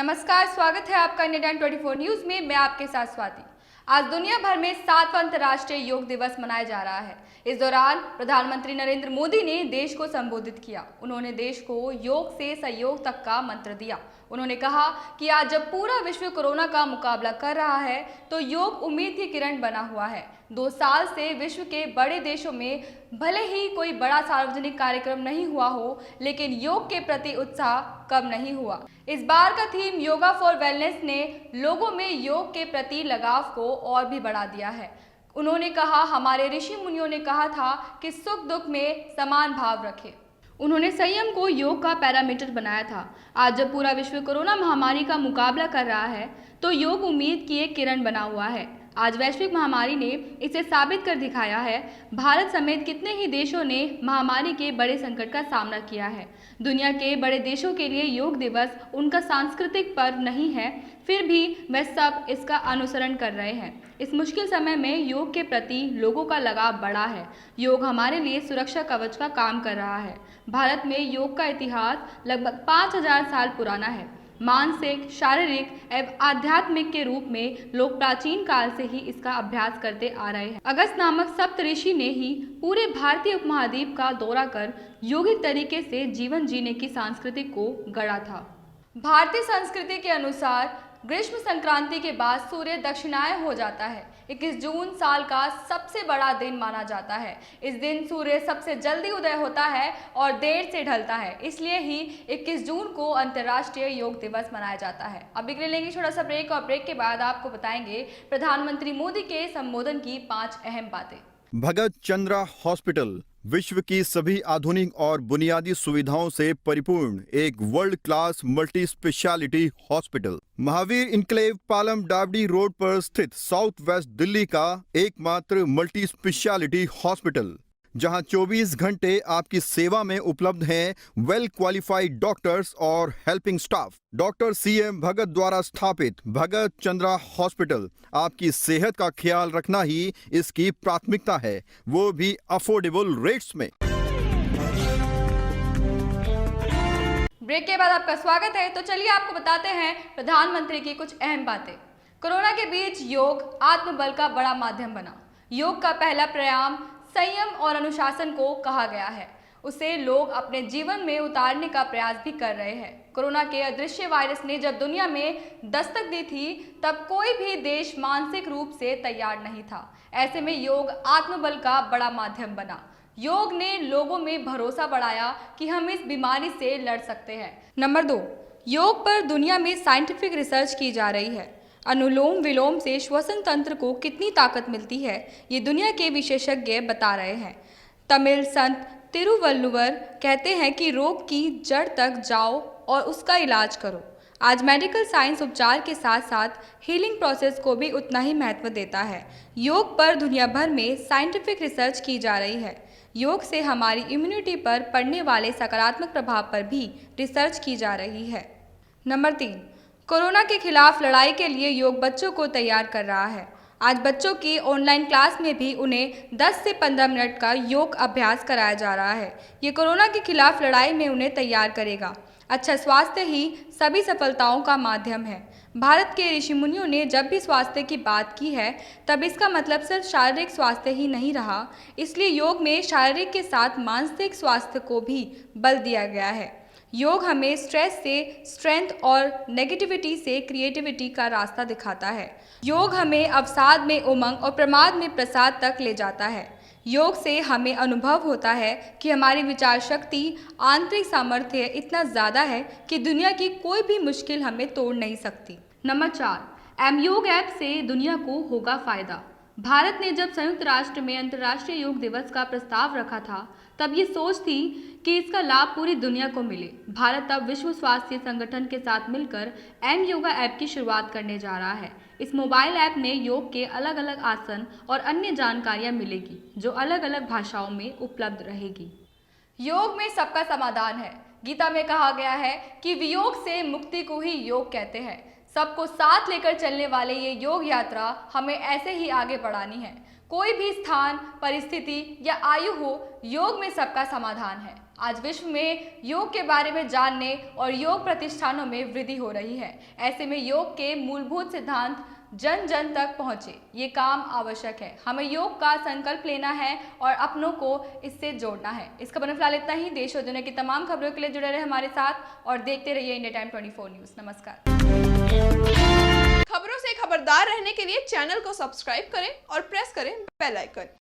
नमस्कार, स्वागत है आपका इंडिया 24 न्यूज में। मैं आपके साथ स्वाति। आज दुनिया भर में 7वां अंतर्राष्ट्रीय योग दिवस मनाया जा रहा है। इस दौरान प्रधानमंत्री नरेंद्र मोदी ने देश को संबोधित किया। उन्होंने देश को योग से सहयोग तक का मंत्र दिया। उन्होंने कहा कि आज जब पूरा विश्व कोरोना का मुकाबला कर रहा है तो योग उम्मीद की किरण बना हुआ है। 2 साल से विश्व के बड़े देशों में भले ही कोई बड़ा सार्वजनिक कार्यक्रम नहीं हुआ हो, लेकिन योग के प्रति उत्साह कम नहीं हुआ। इस बार का थीम योगा फॉर वेलनेस ने लोगों में योग के प्रति लगाव को और भी बढ़ा दिया है। उन्होंने कहा, हमारे ऋषि मुनियों ने कहा था कि सुख दुख में समान भाव रखें। उन्होंने संयम को योग का पैरामीटर बनाया था। आज जब पूरा विश्व कोरोना महामारी का मुकाबला कर रहा है तो योग उम्मीद की एक किरण बना हुआ है। आज वैश्विक महामारी ने इसे साबित कर दिखाया है। भारत समेत कितने ही देशों ने महामारी के बड़े संकट का सामना किया है। दुनिया के बड़े देशों के लिए योग दिवस उनका सांस्कृतिक पर्व नहीं है, फिर भी वह सब इसका अनुसरण कर रहे हैं। इस मुश्किल समय में योग के प्रति लोगों का लगाव बढ़ा है। योग हमारे लिए सुरक्षा कवच का काम कर रहा है। भारत में योग का इतिहास लगभग 5000 साल पुराना है। मानसिक, शारीरिक एवं आध्यात्मिक के रूप में लोग प्राचीन काल से ही इसका अभ्यास करते आ रहे हैं। अगस्त नामक सप्तऋषि ने ही पूरे भारतीय उपमहाद्वीप का दौरा कर योगिक तरीके से जीवन जीने की संस्कृति को गढ़ा था। भारतीय संस्कृति के अनुसार ग्रीष्म संक्रांति के बाद सूर्य दक्षिणायन हो जाता है। 21 जून साल का सबसे बड़ा दिन माना जाता है। इस दिन सूर्य सबसे जल्दी उदय होता है और देर से ढलता है, इसलिए ही 21 जून को अंतर्राष्ट्रीय योग दिवस मनाया जाता है। अभी के लिए लेंगे छोटा सा ब्रेक और ब्रेक के बाद आपको बताएंगे प्रधानमंत्री मोदी के संबोधन की 5 अहम बातें। भगत चंद्रा हॉस्पिटल विश्व की सभी आधुनिक और बुनियादी सुविधाओं से परिपूर्ण एक world class multi speciality hospital, Mahavir enclave Palam डावडी रोड पर स्थित साउथ वेस्ट दिल्ली का एकमात्र मल्टी स्पेशलिटी हॉस्पिटल, जहां 24 घंटे आपकी सेवा में उपलब्ध हैं वेल क्वालिफाइड डॉक्टर्स और हेल्पिंग स्टाफ। डॉक्टर CM भगत द्वारा स्थापित भगत चंद्रा हॉस्पिटल आपकी सेहत का ख्याल रखना ही इसकी प्राथमिकता है, वो भी अफोर्डेबल रेट्स में। ब्रेक के बाद आपका स्वागत है। तो चलिए आपको बताते हैं प्रधानमंत्री की कुछ अहम बातें। कोरोना के बीच योग आत्मबल का बड़ा माध्यम बना। योग का पहला प्रयाम संयम और अनुशासन को कहा गया है। उसे लोग अपने जीवन में उतारने का प्रयास भी कर रहे हैं। कोरोना के अदृश्य वायरस ने जब दुनिया में दस्तक दी थी तब कोई भी देश मानसिक रूप से तैयार नहीं था। ऐसे में योग आत्मबल का बड़ा माध्यम बना। योग ने लोगों में भरोसा बढ़ाया कि हम इस बीमारी से लड़ सकते हैं। नंबर 2, योग पर दुनिया में साइंटिफिक रिसर्च की जा रही है। अनुलोम विलोम से श्वसन तंत्र को कितनी ताकत मिलती है, ये दुनिया के विशेषज्ञ बता रहे हैं। तमिल संत तिरुवल्लुवर कहते हैं कि रोग की जड़ तक जाओ और उसका इलाज करो। आज मेडिकल साइंस उपचार के साथ साथ हीलिंग प्रोसेस को भी उतना ही महत्व देता है। योग पर दुनिया भर में साइंटिफिक रिसर्च की जा रही है। योग से हमारी इम्यूनिटी पर पड़ने वाले सकारात्मक प्रभाव पर भी रिसर्च की जा रही है। नंबर 3, कोरोना के खिलाफ लड़ाई के लिए योग बच्चों को तैयार कर रहा है। आज बच्चों की ऑनलाइन क्लास में भी उन्हें 10 से 15 मिनट का योग अभ्यास कराया जा रहा है। ये कोरोना के खिलाफ लड़ाई में उन्हें तैयार करेगा। अच्छा स्वास्थ्य ही सभी सफलताओं का माध्यम है। भारत के ऋषि मुनियों ने जब भी स्वास्थ्य की बात की है तब इसका मतलब सिर्फ शारीरिक स्वास्थ्य ही नहीं रहा। इसलिए योग में शारीरिक के साथ मानसिक स्वास्थ्य को भी बल दिया गया है। योग हमें स्ट्रेस से स्ट्रेंथ और नेगेटिविटी से क्रिएटिविटी का रास्ता दिखाता है। योग हमें अवसाद में उमंग और प्रमाद में प्रसाद तक ले जाता है। योग से हमें अनुभव होता है कि हमारी विचार शक्ति, आंतरिक सामर्थ्य इतना ज़्यादा है कि दुनिया की कोई भी मुश्किल हमें तोड़ नहीं सकती। नंबर 4, M-योग ऐप से दुनिया को होगा फायदा। भारत ने जब संयुक्त राष्ट्र में अंतर्राष्ट्रीय योग दिवस का प्रस्ताव रखा था तब ये सोच थी कि इसका लाभ पूरी दुनिया को मिले। भारत अब विश्व स्वास्थ्य संगठन के साथ मिलकर M-योगा ऐप की शुरुआत करने जा रहा है। इस मोबाइल ऐप में योग के अलग अलग आसन और अन्य जानकारियां मिलेगी जो अलग अलग भाषाओं में उपलब्ध रहेगी। योग में सबका समाधान है। गीता में कहा गया है कि वियोग से मुक्ति को ही योग कहते हैं। सबको साथ लेकर चलने वाले ये योग यात्रा हमें ऐसे ही आगे बढ़ानी है। कोई भी स्थान, परिस्थिति या आयु हो, योग में सबका समाधान है। आज विश्व में योग के बारे में जानने और योग प्रतिष्ठानों में वृद्धि हो रही है। ऐसे में योग के मूलभूत सिद्धांत जन जन तक पहुंचे, ये काम आवश्यक है। हमें योग का संकल्प लेना है और अपनों को इससे जोड़ना है। इस खबर में फिलहाल इतना ही। देश और दुनिया की तमाम खबरों के लिए जुड़े रहे हमारे साथ और देखते रहिए इंडिया टाइम 24 न्यूज। नमस्कार। खबरों से खबरदार रहने के लिए चैनल को सब्सक्राइब करें और प्रेस करें बेल आइकन।